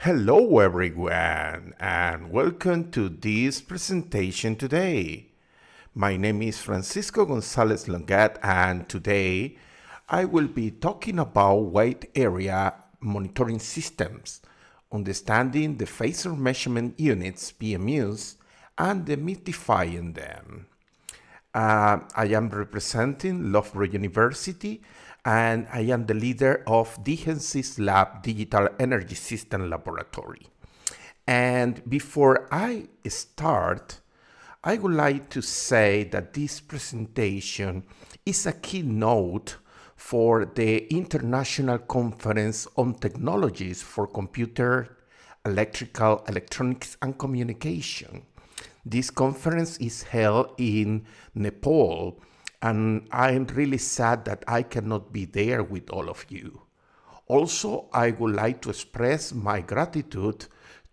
Hello everyone and welcome to this presentation today. My name is Francisco Gonzalez-Longatt and today I will be talking about wide area monitoring systems, understanding the Phasor measurement units, PMUs, and demystifying them. I am representing Loughborough University and I am the leader of DHENSY's Lab Digital Energy System Laboratory. And before I start, I would like to say that this presentation is a keynote for the International Conference on Technologies for Computer, Electrical, Electronics and Communication. This conference is held in Nepal, and I'm really sad that I cannot be there with all of you. Also, I would like to express my gratitude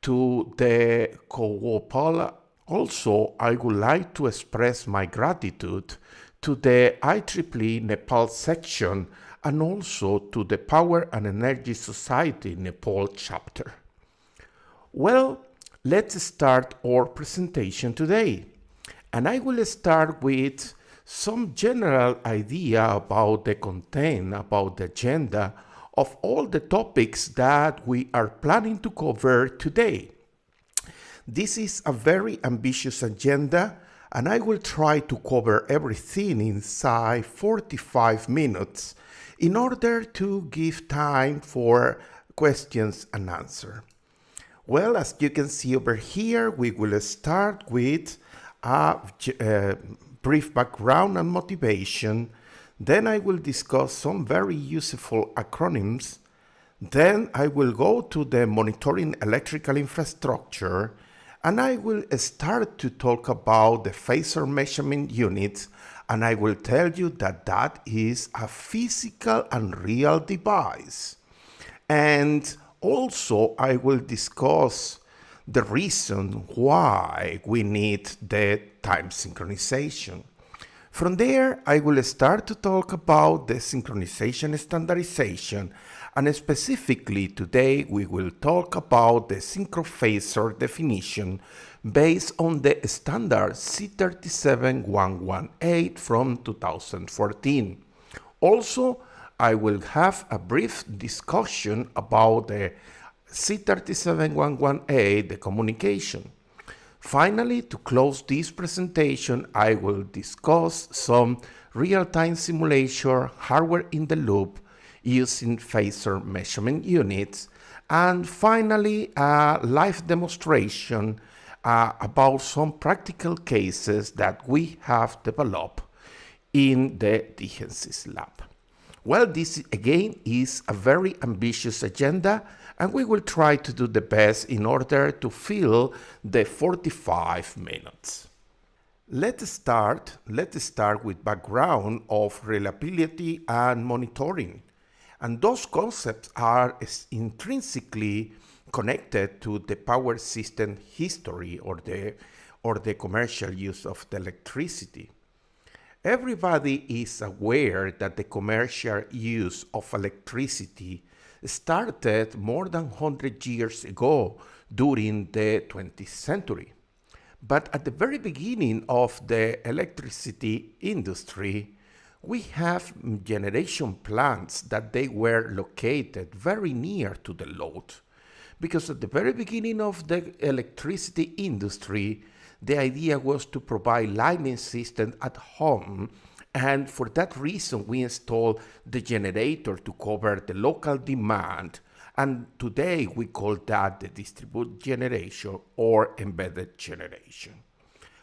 to the OPAL. Also, I would like to express my gratitude to the IEEE Nepal section and also to the Power and Energy Society Nepal chapter. Well, let's start our presentation today. And I will start with some general idea about the content, about the agenda of all the topics that we are planning to cover today. This is a very ambitious agenda, and I will try to cover everything inside 45 minutes in order to give time for questions and answers. Well, as you can see over here, we will start with a brief background and motivation. Then I will discuss some very useful acronyms. Then I will go to the monitoring electrical infrastructure, and I will start to talk about the Phasor measurement units, and I will tell you that that is a physical and real device. And also, I will discuss the reason why we need the time synchronization. From there, I will start to talk about the synchronization standardization, and specifically today we will talk about the synchrophasor definition based on the standard C37118 from 2014. Also, I will have a brief discussion about the C37118, the communication. Finally, to close this presentation, I will discuss some real-time simulation hardware in the loop using Phasor measurement units, and finally, a live demonstration about some practical cases that we have developed in the DHENSY's lab. Well, this again is a very ambitious agenda, and we will try to do the best in order to fill the 45 minutes. Let's start with background of reliability and monitoring. And those concepts are intrinsically connected to the power system history or the commercial use of the electricity. Everybody is aware that the commercial use of electricity started more than 100 years ago during the 20th century. But at the very beginning of the electricity industry, we have generation plants that they were located very near to the load. Because at the very beginning of the electricity industry, the idea was to provide lighting system at home, and for that reason we installed the generator to cover the local demand, and today we call that the distributed generation or embedded generation.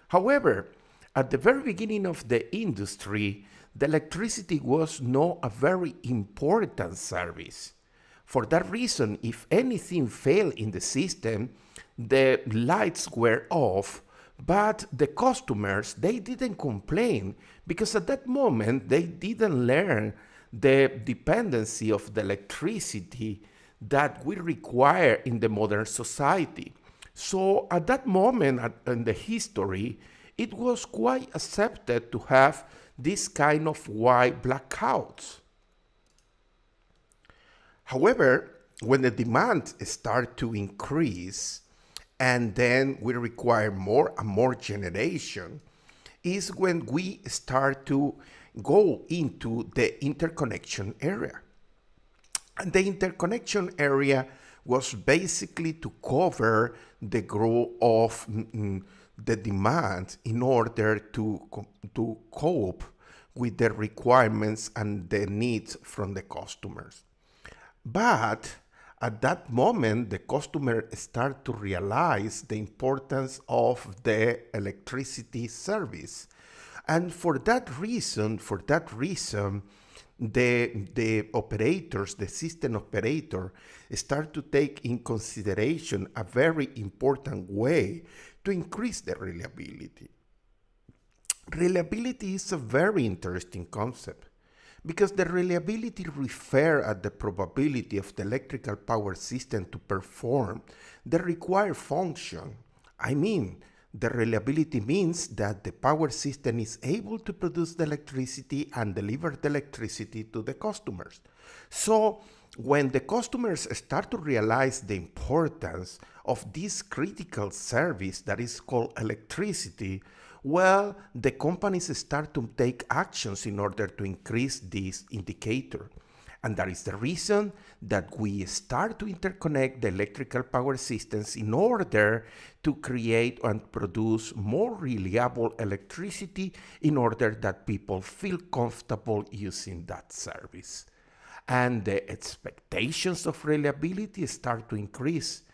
However, at the very beginning of the industry, the electricity was not a very important service. For that reason, if anything failed in the system, the lights were off, but the customers, they didn't complain because at that moment they didn't learn the dependency of the electricity that we require in the modern society. So at that moment in the history, it was quite accepted to have this kind of white blackouts. However, when the demand start to increase and then we require more and more generation, is when we start to go into the interconnection area. And the interconnection area was basically to cover the growth of the demand in order to cope with the requirements and the needs from the customers. But at that moment, the customer start to realize the importance of the electricity service. And for that reason, the operators, the system operator, start to take in consideration a very important way to increase the reliability. Reliability is a very interesting concept because the reliability refers at the probability of the electrical power system to perform the required function. I mean, the reliability means that the power system is able to produce the electricity and deliver the electricity to the customers. So when the customers start to realize the importance of this critical service that is called electricity, well, the companies start to take actions in order to increase this indicator. And that is the reason that we start to interconnect the electrical power systems in order to create and produce more reliable electricity in order that people feel comfortable using that service. And the expectations of reliability start to increase.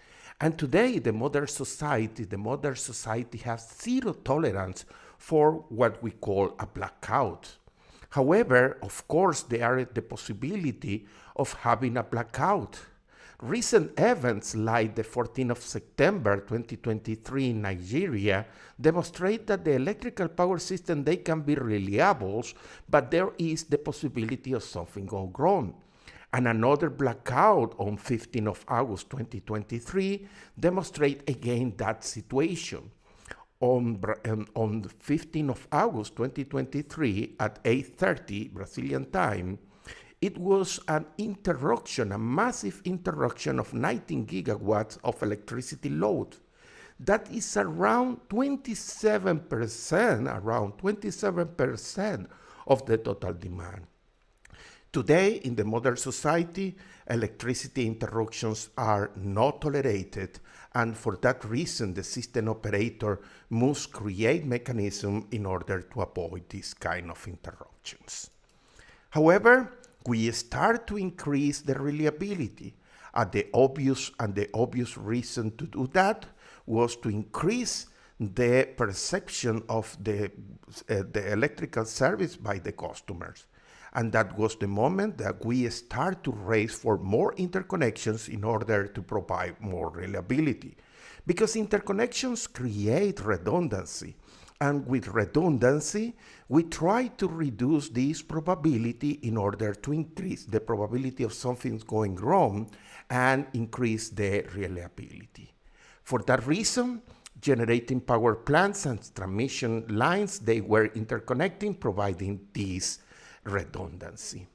And today, the modern society has zero tolerance for what we call a blackout. However, of course, there is the possibility of having a blackout. Recent events like the 14th of September 2023 in Nigeria demonstrate that the electrical power system, they can be reliable, but there is the possibility of something going wrong. And another blackout on 15th of August 2023 demonstrate again that situation. On 15th of August 2023 at 8:30 Brazilian time, it was an interruption, a massive interruption of 19 gigawatts of electricity load. That is around 27% of the total demand. Today, in the modern society, electricity interruptions are not tolerated, and for that reason, the system operator must create mechanisms in order to avoid this kind of interruptions. However, we start to increase the reliability. The obvious reason to do that was to increase the perception of the electrical service by the customers. And that was the moment that we start to race for more interconnections in order to provide more reliability. Because interconnections create redundancy. And with redundancy, we try to reduce this probability in order to increase the probability of something going wrong and increase the reliability. For that reason, generating power plants and transmission lines, they were interconnecting, providing this redundancy.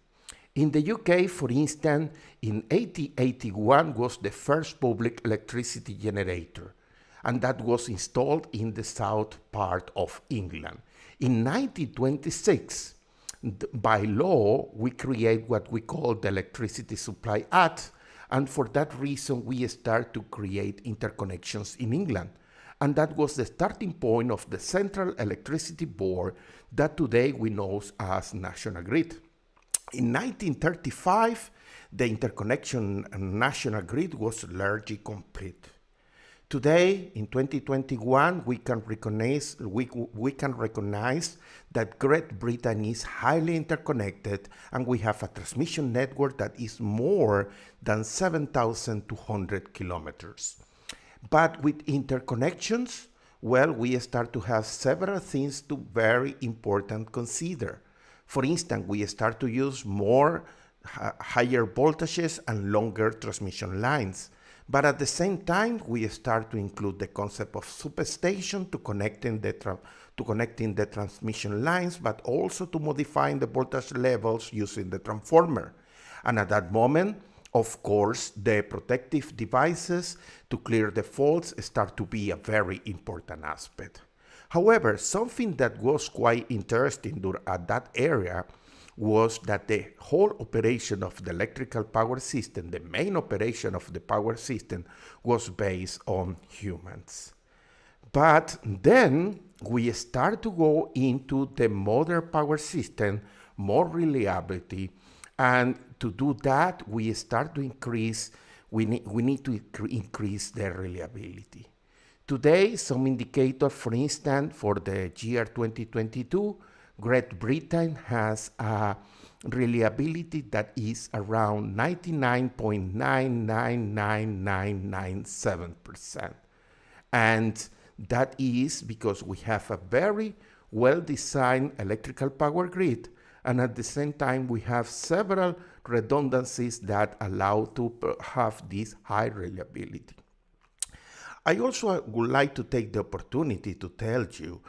In the UK, for instance, in 1881 was the first public electricity generator, and that was installed in the south part of England. In 1926, by law, we create what we call the Electricity Supply Act, and for that reason, we start to create interconnections in England. And that was the starting point of the Central Electricity Board that today we know as National Grid. In 1935, the interconnection National Grid was largely complete. Today, in 2021, we can recognize that Great Britain is highly interconnected, and we have a transmission network that is more than 7,200 kilometers. But with interconnections, well, we start to have several things to very important consider. For instance, we start to use more higher voltages and longer transmission lines. But at the same time, we start to include the concept of substation to connecting the transmission lines, but also to modifying the voltage levels using the transformer. And at that moment, Of course, the protective devices to clear the faults start to be a very important aspect. However, something that was quite interesting at that area was that the whole operation of the electrical power system, the main operation of the power system, was based on humans. But then we start to go into the modern power system, more reliability, and to do that, we start to increase, we need to increase the reliability. Today, some indicator, for instance, for the year 2022, Great Britain has a reliability that is around 99.999997%. And that is because we have a very well-designed electrical power grid, and at the same time we have several redundancies that allow to have this high reliability. I also would like to take the opportunity to tell you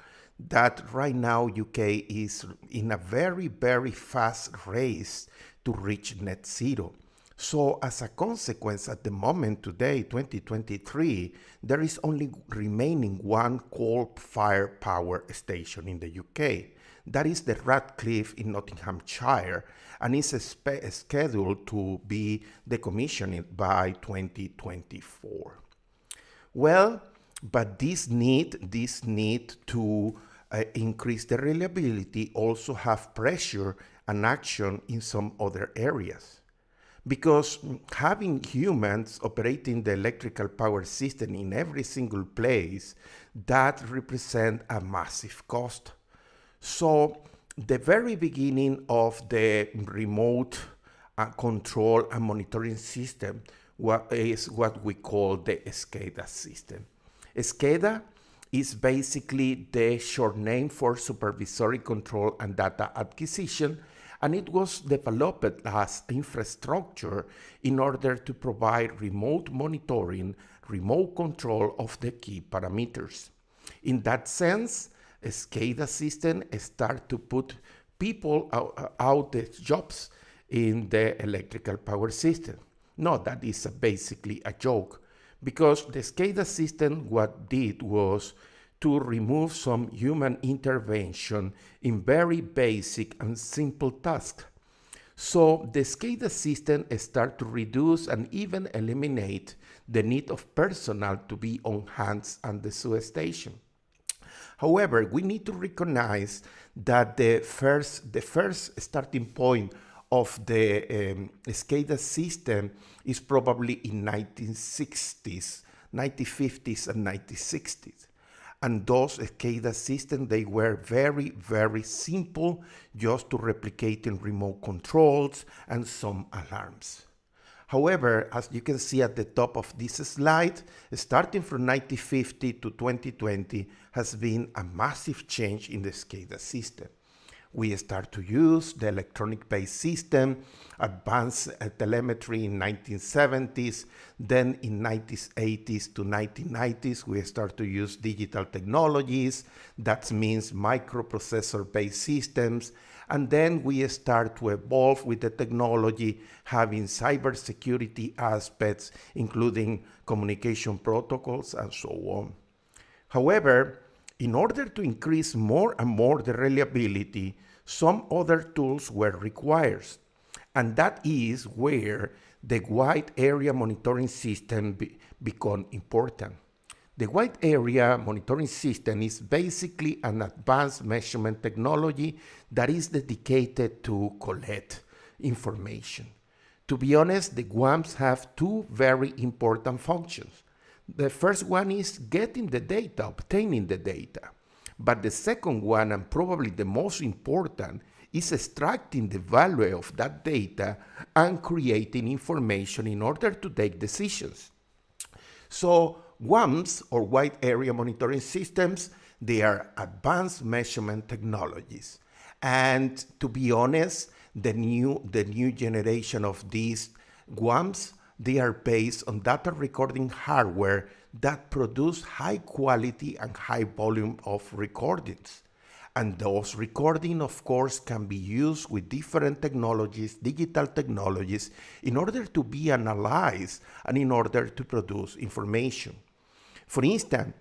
that right now UK is in a very, very fast race to reach net zero. So as a consequence, at the moment today, 2023, there is only remaining one coal-fired power station in the UK. That is the Ratcliffe in Nottinghamshire, and is scheduled to be decommissioned by 2024. Well, but this need to increase the reliability also have pressure and action in some other areas. Because having humans operating the electrical power system in every single place, that represents a massive cost. So the very beginning of the remote control and monitoring system is what we call the SCADA system. SCADA is basically the short name for supervisory control and data acquisition, and it was developed as infrastructure in order to provide remote monitoring, remote control of the key parameters. In that sense, a SCADA system start to put people out the jobs in the electrical power system. No, that is basically a joke, because the SCADA system what did was to remove some human intervention in very basic and simple tasks. So the SCADA system start to reduce and even eliminate the need of personnel to be on hands at the substation. However, we need to recognize that the first starting point of the SCADA system is probably in 1950s and 1960s. And those SCADA systems, they were very, very simple, just to replicate in remote controls and some alarms. However, as you can see at the top of this slide, starting from 1950 to 2020 has been a massive change in the SCADA system. We start to use the electronic-based system, advanced telemetry in 1970s, then in 1980s to 1990s, we start to use digital technologies, that means microprocessor-based systems, and then we start to evolve with the technology, having cybersecurity aspects, including communication protocols and so on. However, in order to increase more and more the reliability, some other tools were required. And that is where the wide area monitoring system become important. The wide area monitoring system is basically an advanced measurement technology that is dedicated to collect information. To be honest, the WAMs have two very important functions. The first one is getting the data, obtaining the data. But the second one, and probably the most important, is extracting the value of that data and creating information in order to take decisions. So WAMs, or Wide Area Monitoring Systems, they are advanced measurement technologies. And to be honest, the new generation of these WAMs, they are based on data recording hardware that produce high quality and high volume of recordings. And those recordings, of course, can be used with different technologies, digital technologies, in order to be analyzed and in order to produce information. For instance,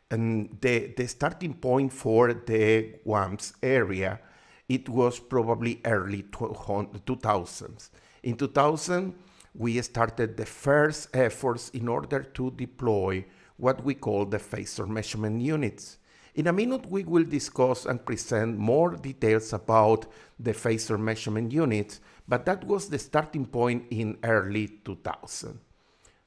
the starting point for the WAMS area, it was probably early 2000s. In 2000, we started the first efforts in order to deploy what we call the Phasor measurement units. In a minute, we will discuss and present more details about the Phasor measurement units, but that was the starting point in early 2000.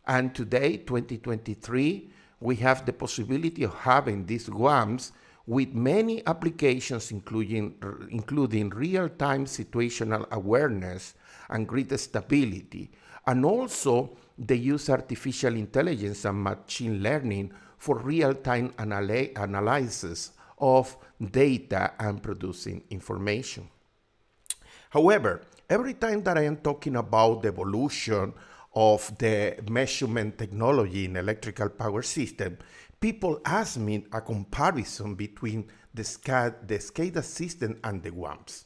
And today, 2023, we have the possibility of having these WAMs with many applications, including real-time situational awareness and grid stability, and also they use artificial intelligence and machine learning for real-time analysis of data and producing information. However, every time that I am talking about the evolution of the measurement technology in electrical power system, people ask me a comparison between the SCADA system and the WAMs.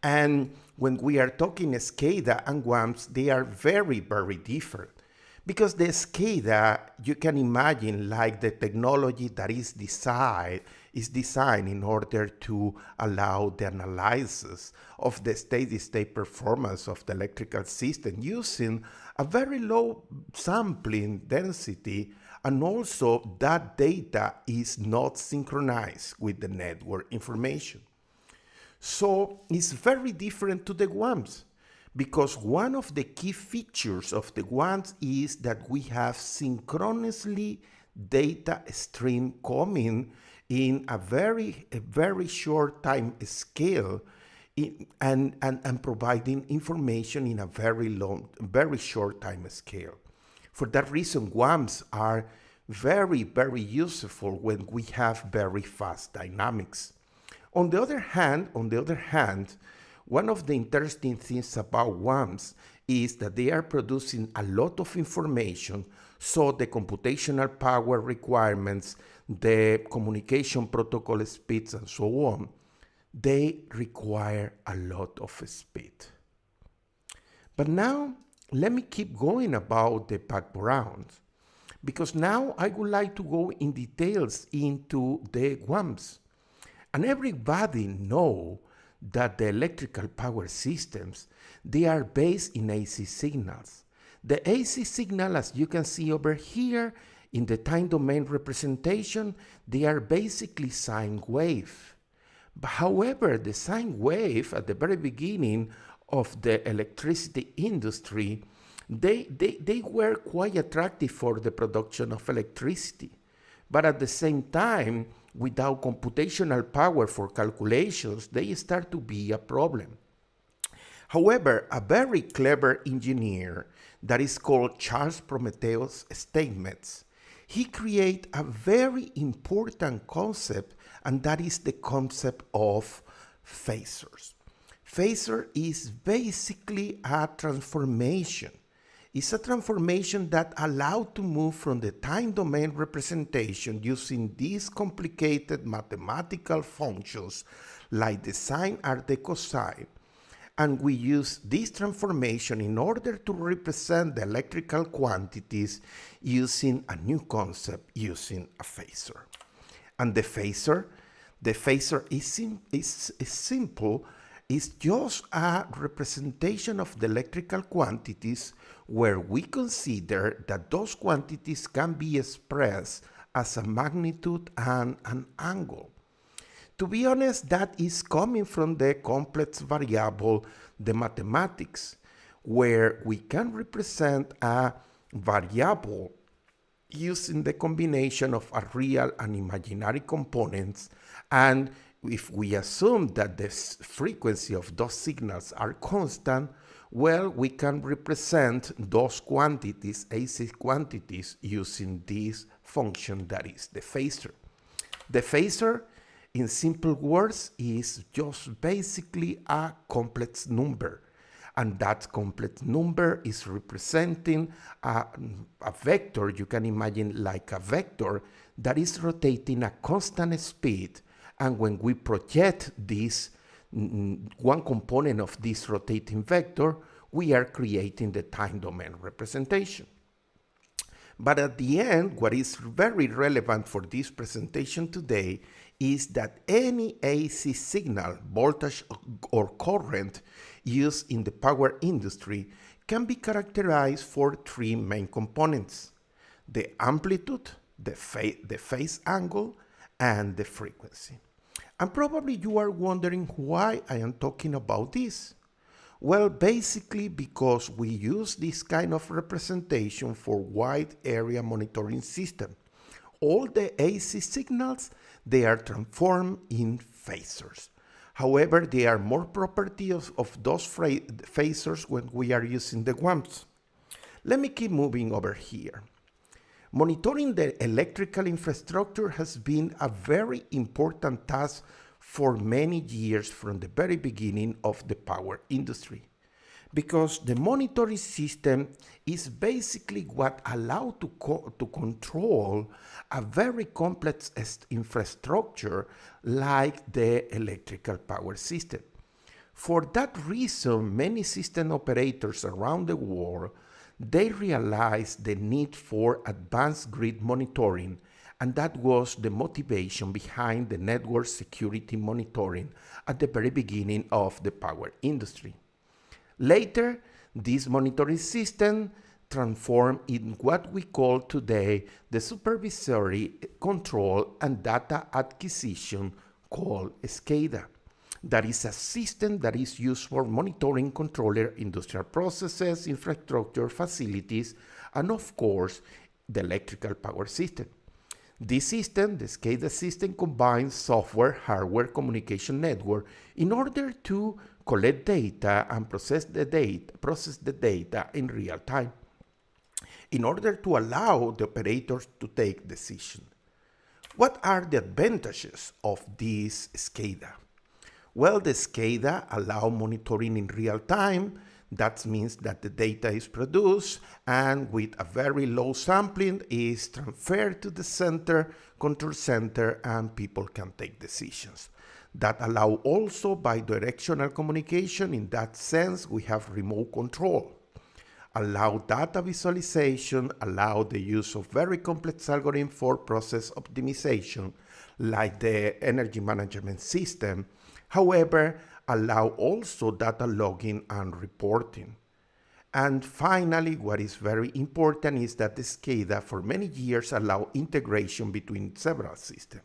And when we are talking SCADA and WAMs, they are very, very different. Because the SCADA, you can imagine like the technology that is designed in order to allow the analysis of the steady-state performance of the electrical system using a very low sampling density, and also that data is not synchronized with the network information. So it's very different to the WAMs, because one of the key features of the WAMs is that we have synchronously data stream coming in a very short time scale and providing information in a very short time scale. For that reason, WAMs are very, very useful when we have very fast dynamics. On the other hand, one of the interesting things about WAMs is that they are producing a lot of information, so the computational power requirements, the communication protocol speeds, and so on, they require a lot of speed. But now, let me keep going about the background, because now I would like to go in details into the WAMs. And everybody knows that the electrical power systems, they are based in AC signals. The AC signal, as you can see over here in the time domain representation, they are basically sine wave. But however, the sine wave at the very beginning of the electricity industry, they were quite attractive for the production of electricity. But at the same time, without computational power for calculations, they start to be a problem. However, a very clever engineer that is called Charles Prometheus Steinmetz, he created a very important concept, and that is the concept of phasors. Phasor is basically a transformation. It's a transformation that allows to move from the time domain representation using these complicated mathematical functions like the sine or the cosine. And we use this transformation in order to represent the electrical quantities using a new concept, using a phasor. And the phasor is simple. It's just a representation of the electrical quantities where we consider that those quantities can be expressed as a magnitude and an angle. To be honest, that is coming from the complex variable, the mathematics, where we can represent a variable using the combination of a real and imaginary components, and if we assume that the frequency of those signals are constant, well, we can represent those quantities, AC quantities, using this function that is the phasor. The phasor, in simple words, is just basically a complex number. And that complex number is representing a vector, you can imagine like a vector, that is rotating at constant speed And when we project this one component of this rotating vector, we are creating the time domain representation. But at the end, what is very relevant for this presentation today is that any AC signal, voltage or current used in the power industry can be characterized for three main components: the amplitude, the phase angle, and the frequency. And probably you are wondering why I am talking about this. Well, basically because we use this kind of representation for wide area monitoring system. All the AC signals, they are transformed in phasors. However, there are more properties of those phasors when we are using the WAMPs. Let me keep moving over here. Monitoring the electrical infrastructure has been a very important task for many years from the very beginning of the power industry, because the monitoring system is basically what allows to control a very complex infrastructure like the electrical power system. For that reason, many system operators around the world, they realized the need for advanced grid monitoring, and that was the motivation behind the network security monitoring at the very beginning of the power industry. Later, this monitoring system transformed in what we call today the supervisory control and data acquisition called SCADA. That is a system that is used for monitoring controller industrial processes, infrastructure, facilities, and of course, the electrical power system. This system, the SCADA system, combines software, hardware, communication network in order to collect data and process the data in real time, in order to allow the operators to take decisions. What are the advantages of this SCADA? Well, the SCADA allows monitoring in real time. That means that the data is produced and with a very low sampling is transferred to the control center, and people can take decisions. That allow also bidirectional communication. In that sense, we have remote control. Allow data visualization, allow the use of very complex algorithm for process optimization, like the energy management system. However, allow also data logging and reporting. And finally, what is very important is that the SCADA for many years allow integration between several systems.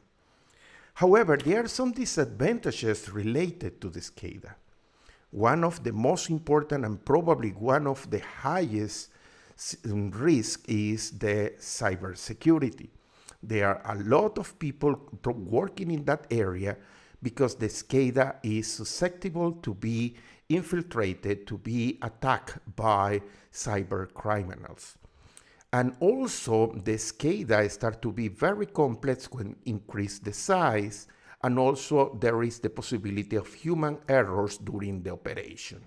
However, there are some disadvantages related to the SCADA. One of the most important and probably one of the highest risk is the cybersecurity. There are a lot of people working in that area because the SCADA is susceptible to be infiltrated, to be attacked by cyber criminals. And also the SCADA start to be very complex when increase the size, and also there is the possibility of human errors during the operation.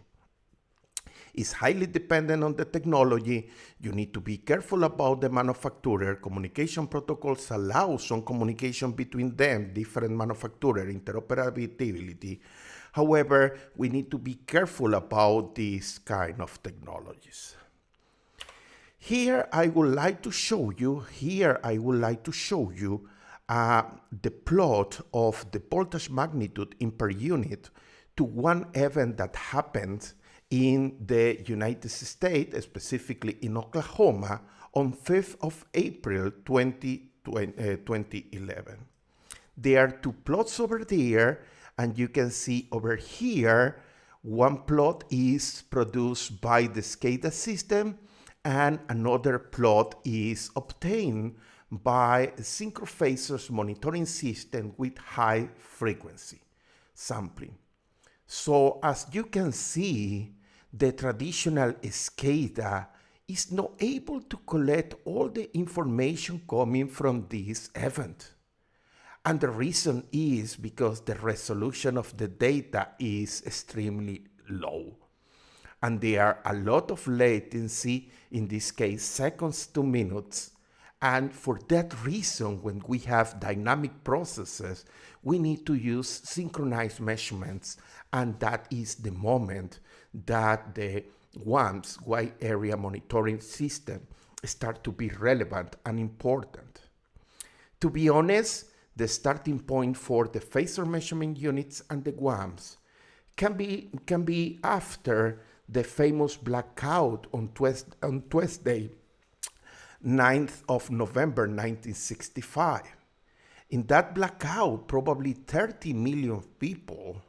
It's highly dependent on the technology. You need to be careful about the manufacturer. Communication protocols allow some communication between them, different manufacturer, interoperability. However, we need to be careful about these kind of technologies. Here I would like to show you, the plot of the voltage magnitude in per unit to one event that happened in the United States, specifically in Oklahoma, on 5th of April 2011. There are two plots over there, and you can see over here, one plot is produced by the SCADA system, and another plot is obtained by a synchrophasors monitoring system with high frequency sampling. So as you can see, the traditional SCADA is not able to collect all the information coming from this event. And the reason is because the resolution of the data is extremely low. And there are a lot of latency, in this case seconds to minutes, And for that reason, when we have dynamic processes, we need to use synchronized measurements, and that is the moment that the WAMS, Wide Area Monitoring System, start to be relevant and important. To be honest, the starting point for the Phasor measurement units and the WAMS can be after the famous blackout on Tuesday, 9th of November 1965. In that blackout, probably 30 million people,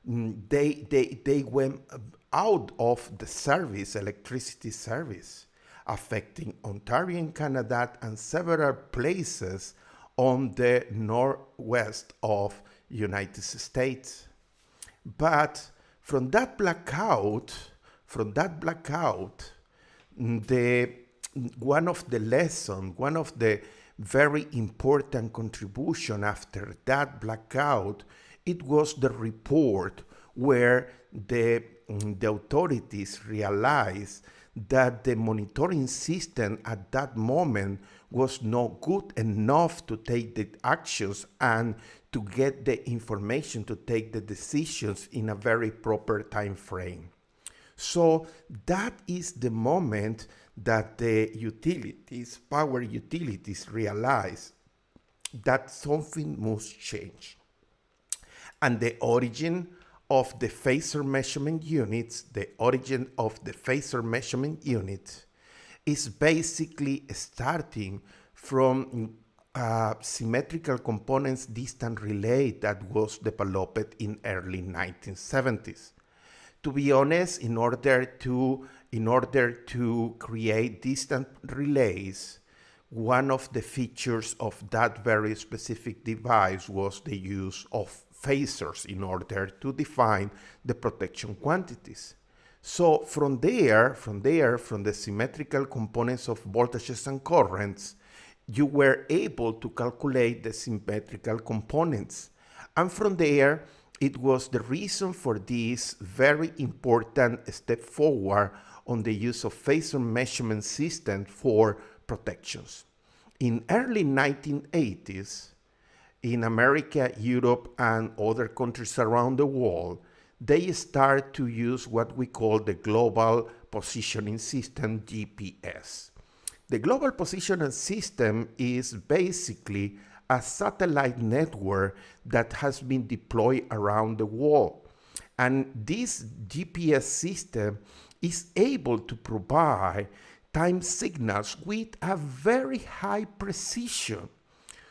they went out of the service, electricity service, affecting Ontario and Canada and several places on the northwest of United States. But from that blackout, one of the very important contribution after that blackout, it was the report where the authorities realized that the monitoring system at that moment was not good enough to take the actions and to get the information to take the decisions in a very proper time frame. So that is the moment that the utilities, power utilities, realize that something must change. And the origin of the Phasor measurement units, is basically starting from symmetrical components distant relay that was developed in early 1970s. To be honest, in order to create distant relays, one of the features of that very specific device was the use of phasors in order to define the protection quantities. So from the symmetrical components of voltages and currents, you were able to calculate the symmetrical components. And from there, it was the reason for this very important step forward on the use of Phasor measurement system for protections. In early 1980s, in America, Europe, and other countries around the world, they start to use what we call the Global Positioning System, GPS. The Global Positioning System is basically a satellite network that has been deployed around the world. And this GPS system is able to provide time signals with a very high precision.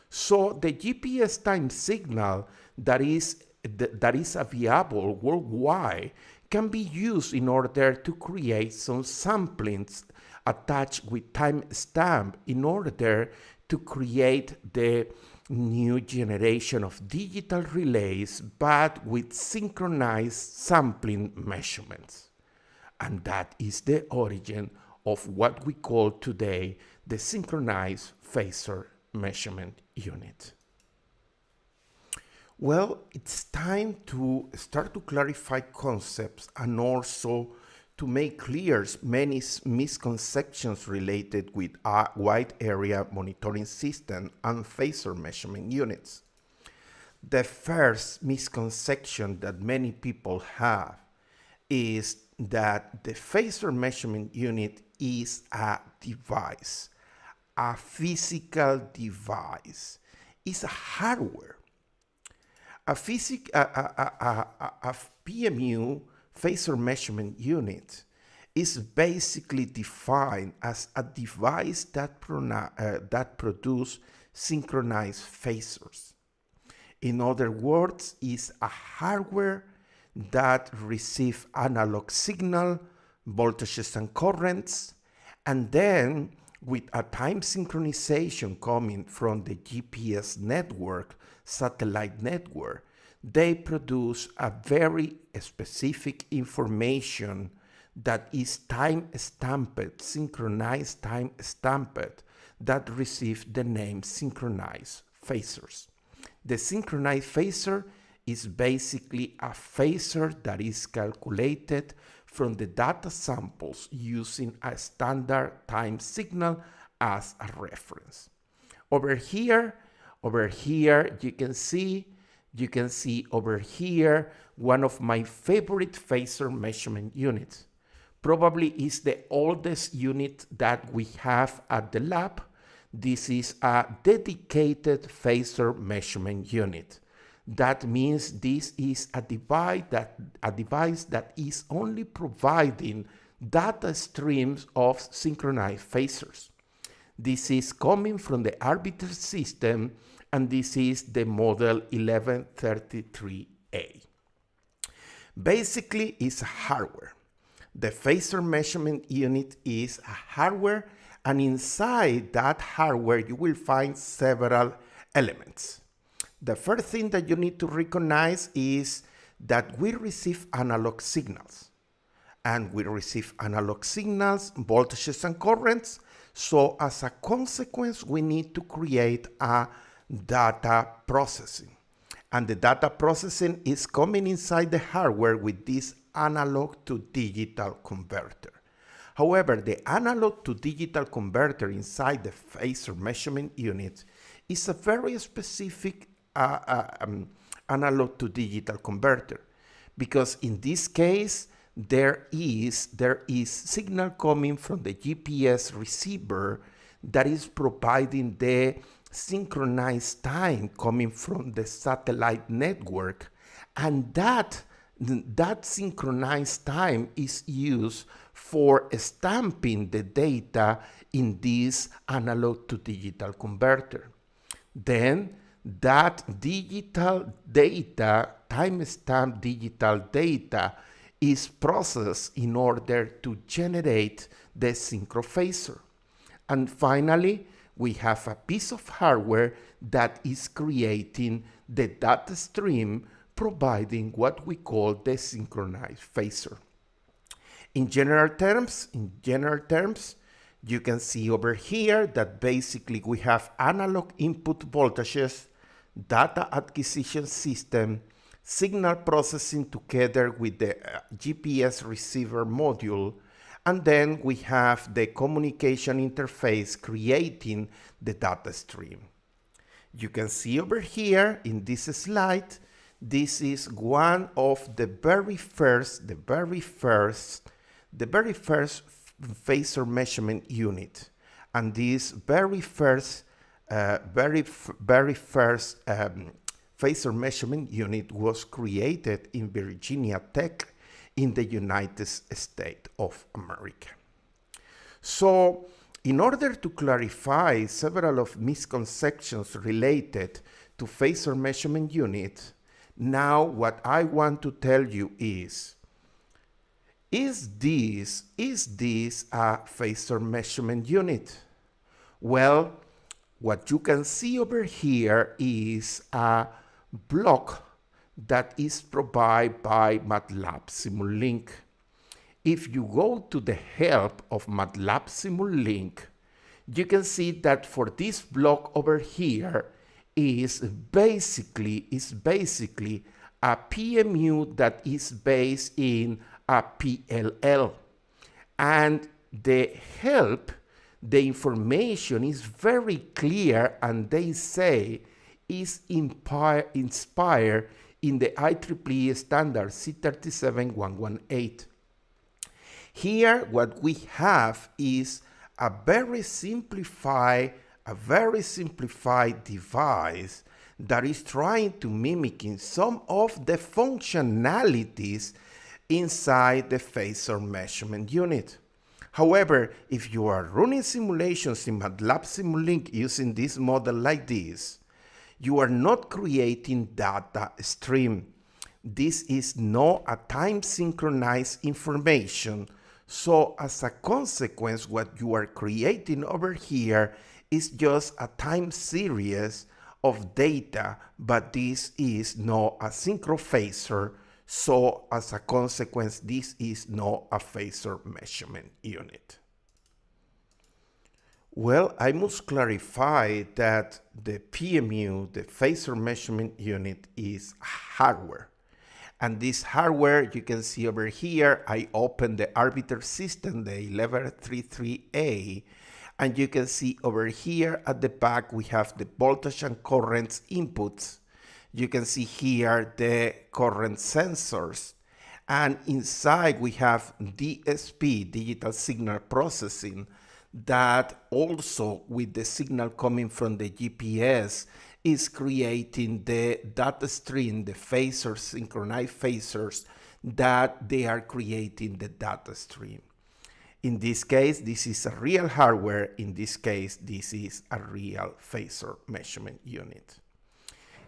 So the GPS time signal that is available worldwide can be used in order to create some samplings attached with timestamp in order to create the new generation of digital relays, but with synchronized sampling measurements. And that is the origin of what we call today the synchronized Phasor measurement unit. Well, it's time to start to clarify concepts and also to make clear many misconceptions related with wide area monitoring system and Phasor measurement units. The first misconception that many people have is that the Phasor measurement unit is a device, a physical device. It's a hardware. A PMU, Phasor measurement unit, is basically defined as a device that produces synchronized phasors. In other words, is a hardware that receives analog signal, voltages and currents, and then with a time synchronization coming from the GPS network, satellite network, they produce a very specific information that is time-stamped, synchronized time-stamped, that receives the name synchronized phasors. The synchronized phasor is basically a phasor that is calculated from the data samples using a standard time signal as a reference. Over here, you can see over here one of my favorite Phasor measurement units. Probably is the oldest unit that we have at the lab. This is a dedicated Phasor measurement unit. That means this is a device that is only providing data streams of synchronized phasors. This is coming from the arbiter system, and this is the model 1133A. Basically, it's a hardware. The Phasor measurement unit is a hardware, and inside that hardware you will find several elements. The first thing that you need to recognize is that we receive analog signals. And we receive analog signals, voltages and currents. So as a consequence, we need to create a data processing. And the data processing is coming inside the hardware with this analog to digital converter. However, the analog to digital converter inside the Phasor measurement unit is a very specific analog to digital converter, because in this case there is signal coming from the GPS receiver that is providing the synchronized time coming from the satellite network, and that synchronized time is used for stamping the data in this analog to digital converter. Then that digital data, timestamp digital data, is processed in order to generate the synchrophasor. And finally, we have a piece of hardware that is creating the data stream, providing what we call the synchronized phasor. In general terms, you can see over here that basically we have analog input voltages, data acquisition system, signal processing together with the GPS receiver module, and then we have the communication interface creating the data stream. You can see over here in this slide, this is one of the very first Phasor measurement unit, and this very first Phasor measurement unit was created in Virginia Tech in the United States of America. So, in order to clarify several of misconceptions related to Phasor measurement unit, now what I want to tell you is this a Phasor measurement unit? Well, what you can see over here is a block that is provided by MATLAB Simulink. If you go to the help of MATLAB Simulink, you can see that for this block over here is basically a PMU that is based in a PLL. And the help, the information is very clear, and they say is inspired in the IEEE standard C37118. Here, what we have is a very simplified device that is trying to mimic some of the functionalities inside the Phasor measurement unit. However, if you are running simulations in MATLAB Simulink using this model like this, you are not creating data stream. This is not a time synchronized information. So as a consequence, what you are creating over here is just a time series of data, but this is not a synchrophasor. So as a consequence, this is not a Phasor measurement unit. Well, I must clarify that the PMU, the Phasor measurement unit, is hardware. And this hardware, you can see over here, I opened the arbiter system, the 1133A, And you can see over here at the back, we have the voltage and currents inputs. You can see here the current sensors. And inside we have DSP, digital signal processing, that also with the signal coming from the GPS is creating the data stream, the phasors, synchronized phasors, that they are creating the data stream. In this case, this is a real hardware. In this case, this is a real phasor measurement unit.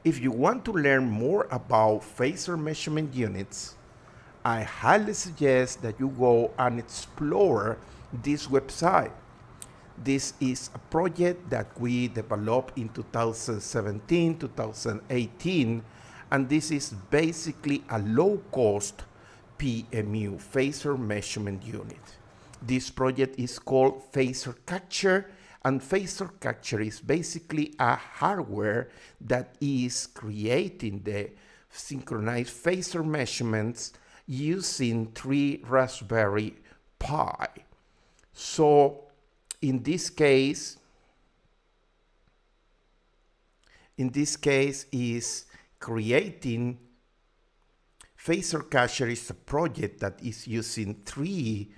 If you want to learn more about phasor measurement units, I highly suggest that you go and explore this website. This is a project that we developed in 2017, 2018, and this is basically a low-cost PMU, phasor measurement unit. This project is called Phasor Catcher, and Phasor Catcher is basically a hardware that is creating the synchronized phasor measurements using 3 Raspberry Pi. So in this case is creating Phasor Catcher is a project that is using 3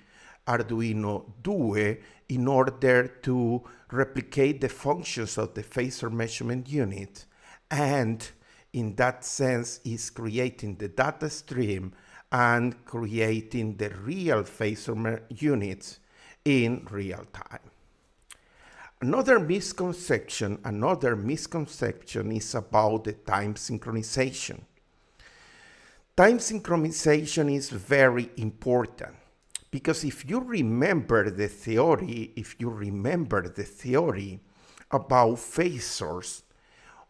Arduino Due in order to replicate the functions of the phasor measurement unit, and in that sense is creating the data stream and creating the real phasor units in real time. Another misconception is about the time synchronization. Time synchronization is very important because if you remember the theory about phasors,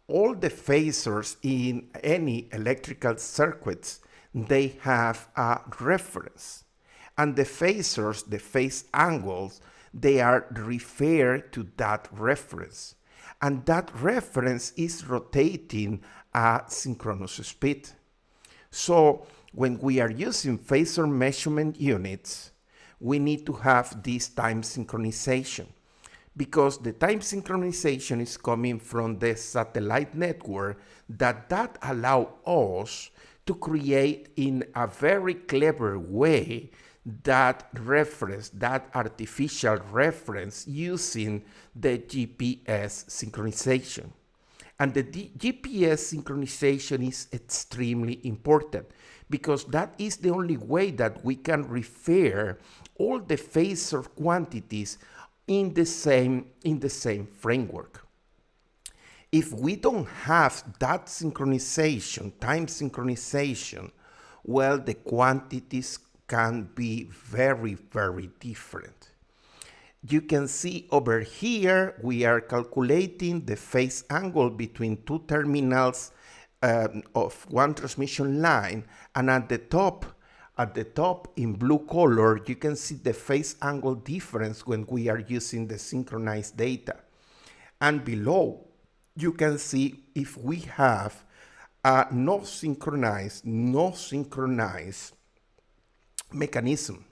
all the phasors in any electrical circuits, they have a reference. And the phasors, the phase angles, they are referred to that reference. And that reference is rotating at synchronous speed. So when we are using phasor measurement units, we need to have this time synchronization, because the time synchronization is coming from the satellite network that allow us to create in a very clever way that reference, that artificial reference using the GPS synchronization. And the GPS synchronization is extremely important because that is the only way that we can refer all the phasor quantities in the same framework. If we don't have that synchronization, time synchronization, well, the quantities can be very, very different. You can see over here, we are calculating the phase angle between 2 terminals of one transmission line, and at the top in blue color, you can see the phase angle difference when we are using the synchronized data. And below, you can see if we have a no synchronized mechanism.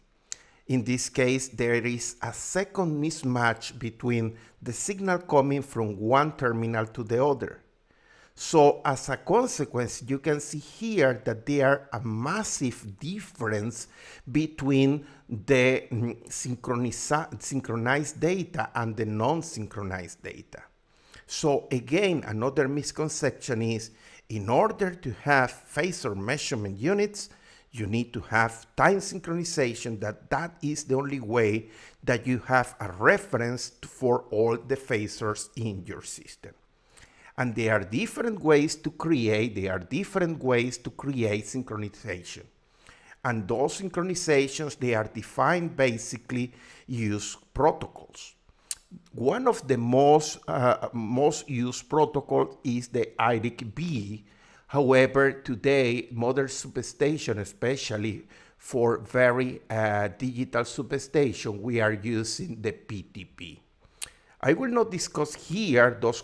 In this case, there is a second mismatch between the signal coming from one terminal to the other. So as a consequence, you can see here that there are a massive difference between the synchronized data and the non-synchronized data. So again, another misconception is in order to have phasor measurement units, you need to have time synchronization, that is the only way that you have a reference for all the phasors in your system. And there are different ways to create synchronization. And those synchronizations, they are defined basically use protocols. One of the most used protocols is the IRIC-B. However, today, modern substation, especially for very digital substation, we are using the PTP. I will not discuss here those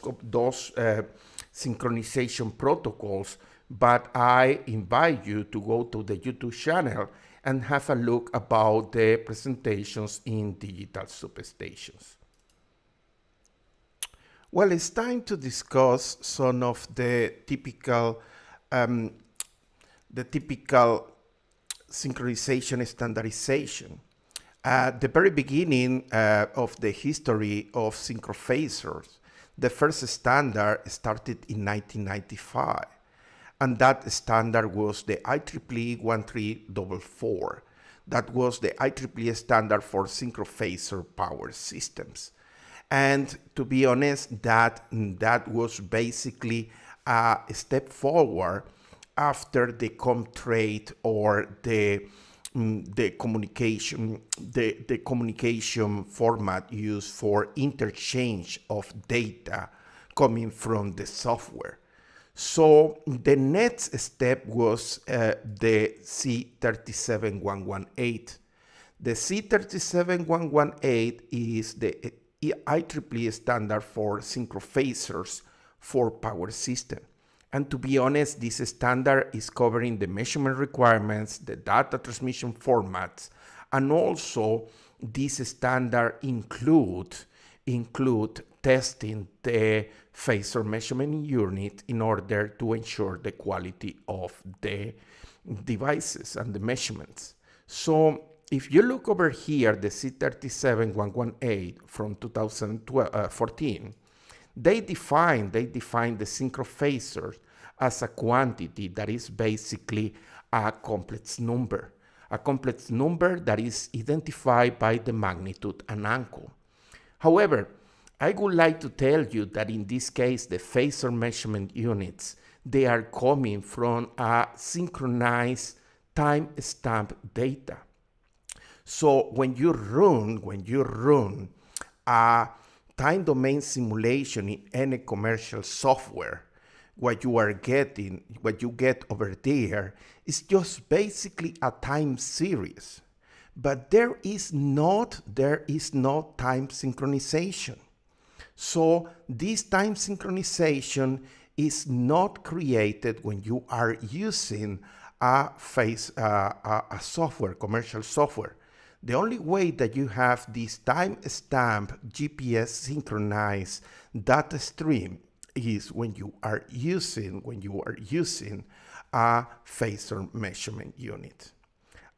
synchronization protocols, but I invite you to go to the YouTube channel and have a look about the presentations in digital substations. Well, it's time to discuss some of the typical synchronization standardization. At the very beginning of the history of synchrophasors, the first standard started in 1995, and that standard was the IEEE 1344. That was the IEEE standard for synchrophasor power systems. And to be honest, that was basically a step forward after the ComTrade or the communication format used for interchange of data coming from the software. So the next step was the C37118. The C37118 is the IEEE standard for synchrophasors for power system. And to be honest, this standard is covering the measurement requirements, the data transmission formats, and also this standard include testing the phasor measurement unit in order to ensure the quality of the devices and the measurements. So if you look over here, the C37118 from 2014, they define the synchrophasor as a quantity that is basically a complex number that is identified by the magnitude and angle. However, I would like to tell you that in this case, the phasor measurement units, they are coming from a synchronized timestamp data. So when you run a time domain simulation in any commercial software, what you get over there is just basically a time series. But there is no time synchronization. So this time synchronization is not created when you are using a software, commercial software. The only way that you have this timestamp GPS synchronized data stream is when you are using a phasor measurement unit.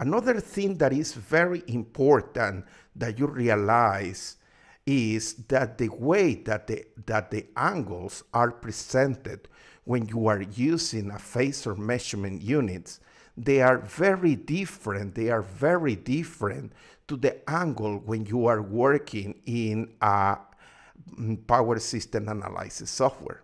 Another thing that is very important that you realize is that the way that the angles are presented when you are using a phasor measurement units, they are very different. They are very different to the angle when you are working in a power system analysis software.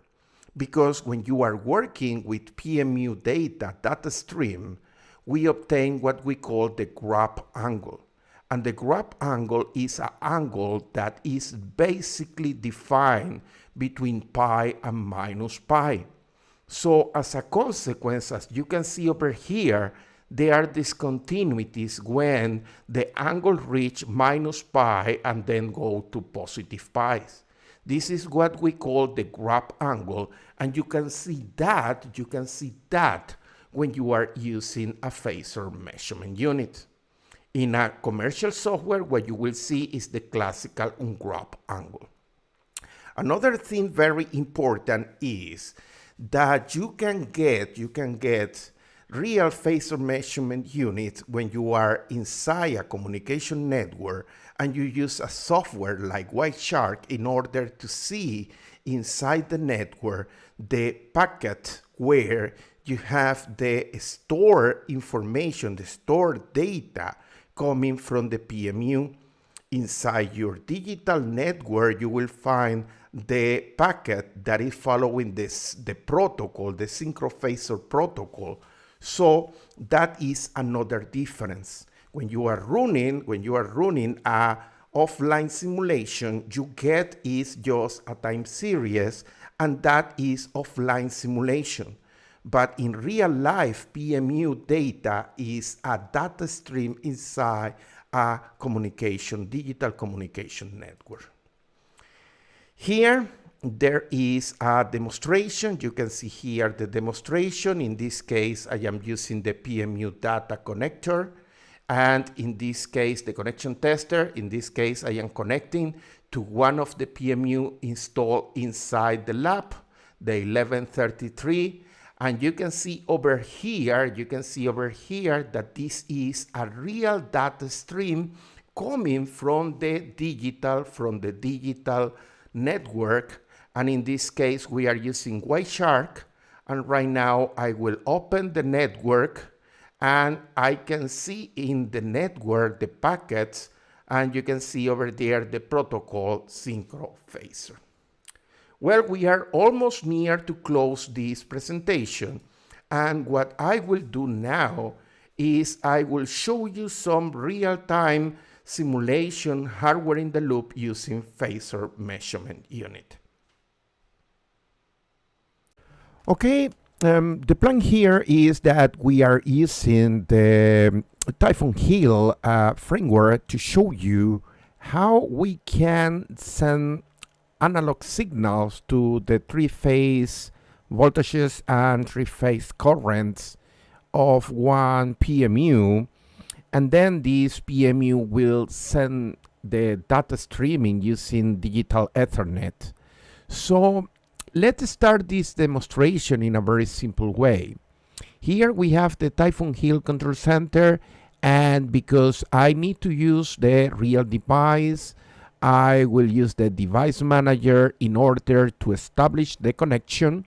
Because when you are working with PMU data stream, we obtain what we call the grab angle. And the grab angle is an angle that is basically defined between pi and minus pi. So as a consequence, as you can see over here, there are discontinuities when the angle reach minus pi and then go to positive pi's. This is what we call the grab angle, and you can see that when you are using a phasor measurement unit. In a commercial software, what you will see is the classical grab angle. Another thing very important is that you can get real phasor measurement units when you are inside a communication network and you use a software like Whiteshark in order to see inside the network the packet where you have the stored information, the stored data coming from the PMU. Inside your digital network, you will find the packet that is following the protocol, the synchrophasor protocol. So that is another difference. When you are running a offline simulation, you get is just a time series, and that is offline simulation. But in real life, PMU data is a data stream inside a digital communication network. Here, there is a demonstration. You can see here the demonstration. In this case, I am using the PMU data connector. And in this case, the connection tester. In this case, I am connecting to one of the PMU installed inside the lab, the 1133. And you can see over here, that this is a real data stream coming from the digital network. And in this case, we are using Wireshark. And right now I will open the network and I can see in the network the packets, and you can see over there the protocol synchro Phasor. Well, we are almost near to close this presentation. And what I will do now is I will show you some real-time simulation hardware in the loop using Phasor measurement unit. Okay, the plan here is that we are using the Typhoon Hill framework to show you how we can send analog signals to the three-phase voltages and three-phase currents of one PMU, and then this PMU will send the data streaming using digital Ethernet. So let's start this demonstration in a very simple way. Here we have the Typhoon Hill control center, and because I need to use the real device, I will use the device manager in order to establish the connection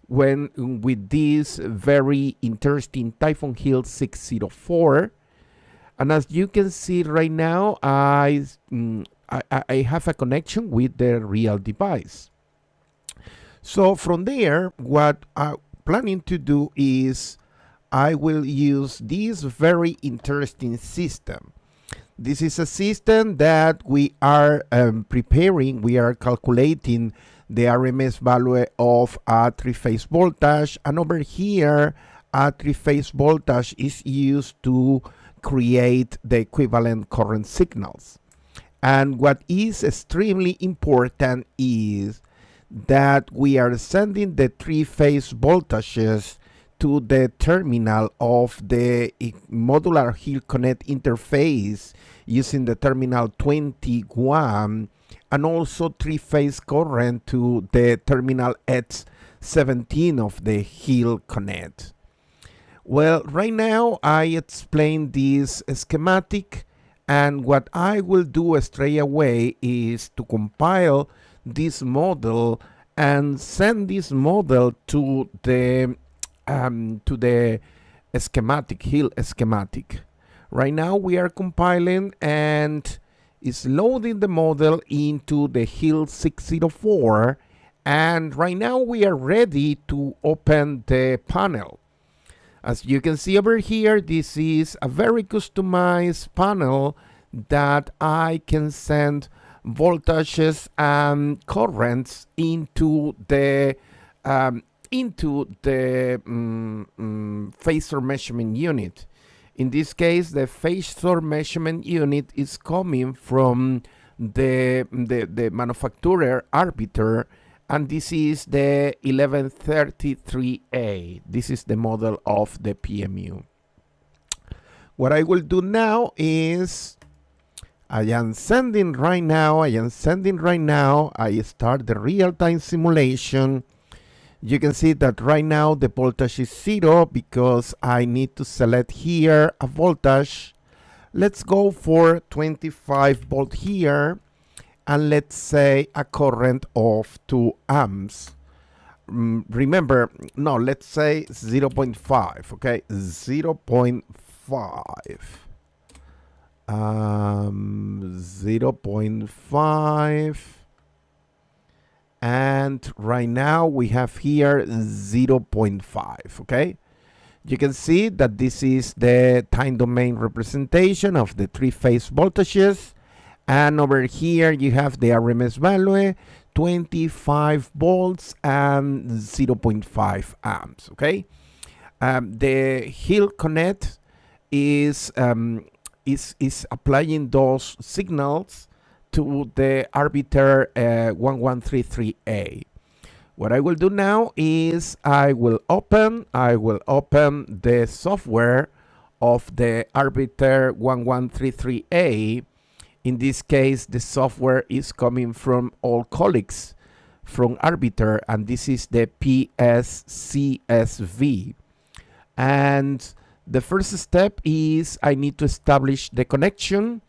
with this very interesting Typhoon Hill 604. And as you can see right now, I have a connection with the real device. So from there, what I'm planning to do is I will use this very interesting system. This is a system that we are preparing. We are calculating the RMS value of a three-phase voltage, and over here a three-phase voltage is used to create the equivalent current signals. And what is extremely important is that we are sending the three-phase voltages to the terminal of the modular Hill Connect interface using the terminal 21, and also three-phase current to the terminal H17 of the Hill Connect. Well, right now I explained this schematic, and what I will do straight away is to compile this model and send this model to the schematic, Hill schematic. Right now we are compiling and is loading the model into the Hill 604, and right now we are ready to open the panel. As you can see over here, this is a very customized panel that I can send voltages and currents into the Phasor measurement unit. In this case, the Phasor measurement unit is coming from the manufacturer Arbiter, and this is the 1133A. This is the model of the PMU. What I will do now is I am sending right now. I start the real-time simulation. You can see that right now the voltage is 0 because I need to select here a voltage. Let's go for 25 volt here, and let's say a current of 2 amps. Remember, no, let's say 0.5, okay? 0.5. 0.5. And right now we have here 0.5, okay? You can see that this is the time domain representation of the three-phase voltages, and over here you have the RMS value, 25 volts and 0.5 amps, okay? The Hill Connect is applying those signals to the Arbiter 1133A. What I will do now is I will open the software of the Arbiter 1133A. In this case, the software is coming from all colleagues from Arbiter, and this is the PSCSV. And the first step is I need to establish the connection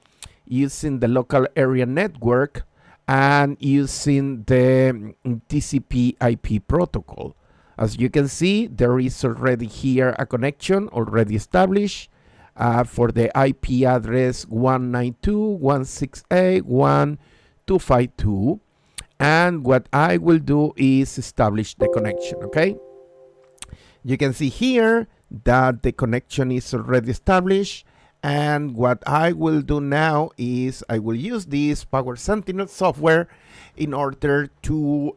using the local area network and using the TCP IP protocol. As you can see, there is already here a connection already established for the IP address 192.168.1.252. And what I will do is establish the connection, okay? You can see here that the connection is already established. And what I will do now is I will use this Power Sentinel software in order to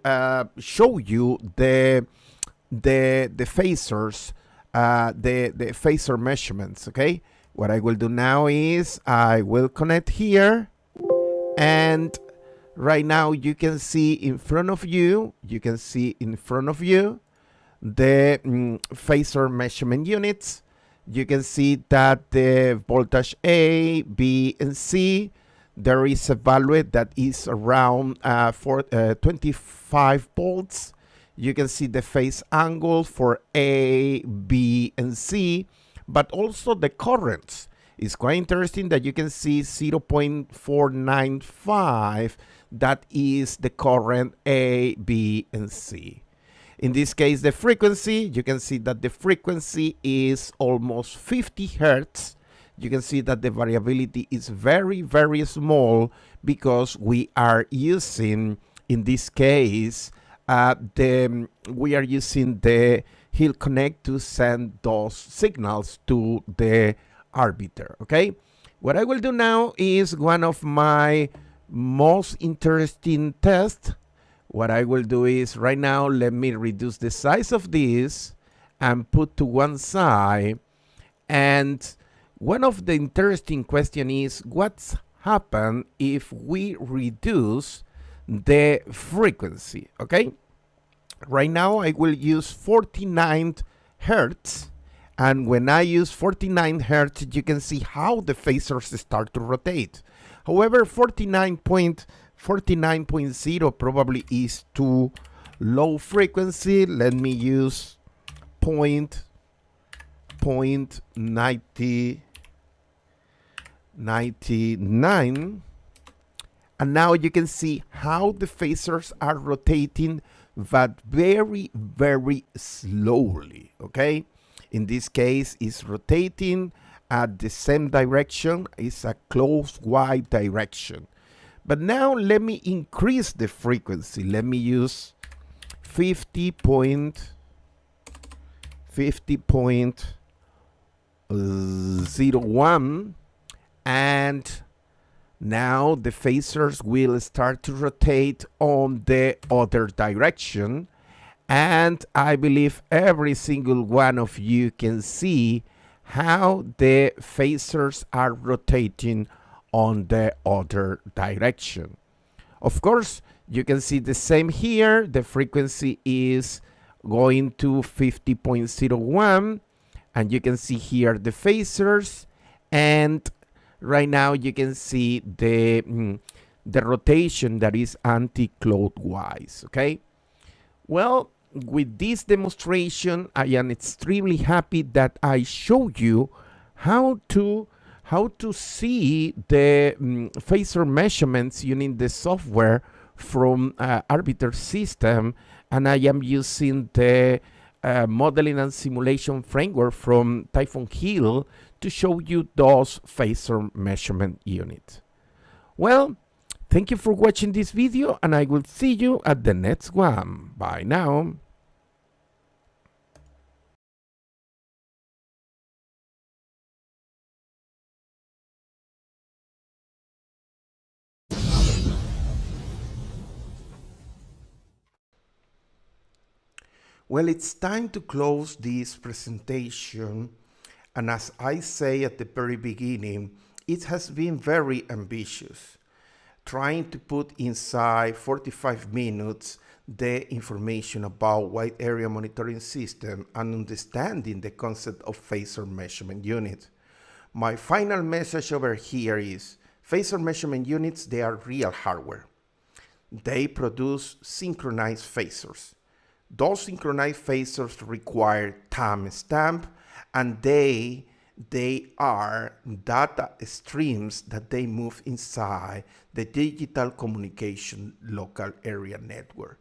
show you the phasors, the phasor measurements, okay? What I will do now is I will connect here, and right now you can see in front of you, the phasor measurement units. You can see that the voltage A, B, and C, there is a value that is around 25 volts. You can see the phase angle for A, B, and C, but also the currents. It's quite interesting that you can see 0.495. That is the current A, B, and C. In this case, the frequency, you can see that the frequency is almost 50 hertz. You can see that the variability is very, very small because we are using, in this case, we are using the Hill Connect to send those signals to the Arbiter, okay? What I will do now is one of my most interesting tests. What I will do is right now, let me reduce the size of this and put to one side. And one of the interesting question is what's happen if we reduce the frequency, okay? Right now I will use 49 hertz. And when I use 49 hertz, you can see how the phasors start to rotate. However, 49.0 probably is too low frequency. Let me use 0.99. And now you can see how the phasors are rotating, but very, very slowly, okay? In this case, it's rotating at the same direction. It's a clockwise direction. But now let me increase the frequency. Let me use 50.01, and now the phasors will start to rotate on the other direction. And I believe every single one of you can see how the phasors are rotating on the other direction. Of course, you can see the same here. The frequency is going to 50.01, and you can see here the phasors, and right now you can see the rotation that is anti-clockwise, okay? Well, with this demonstration, I am extremely happy that I showed you how to see the phasor measurements using the software from Arbiter system, and I am using the modeling and simulation framework from Typhoon Hill to show you those phasor measurement units. Well, thank you for watching this video, and I will see you at the next one. Bye now. Well, it's time to close this presentation, and as I say at the very beginning, it has been very ambitious, trying to put inside 45 minutes the information about wide area monitoring system and understanding the concept of phasor measurement unit. My final message over here is Phasor measurement units, they are real hardware. They produce synchronized phasors. Those synchronized phasors require timestamp, and they are data streams that they move inside the digital communication local area network.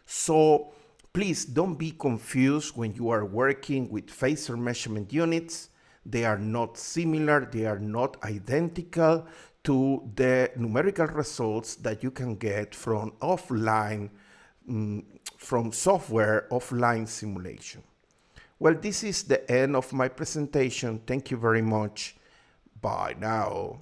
So please don't be confused when you are working with phasor measurement units. They are not similar, they are not identical to the numerical results that you can get from offline, from software offline simulation. Well, this is the end of my presentation. Thank you very much. Bye now.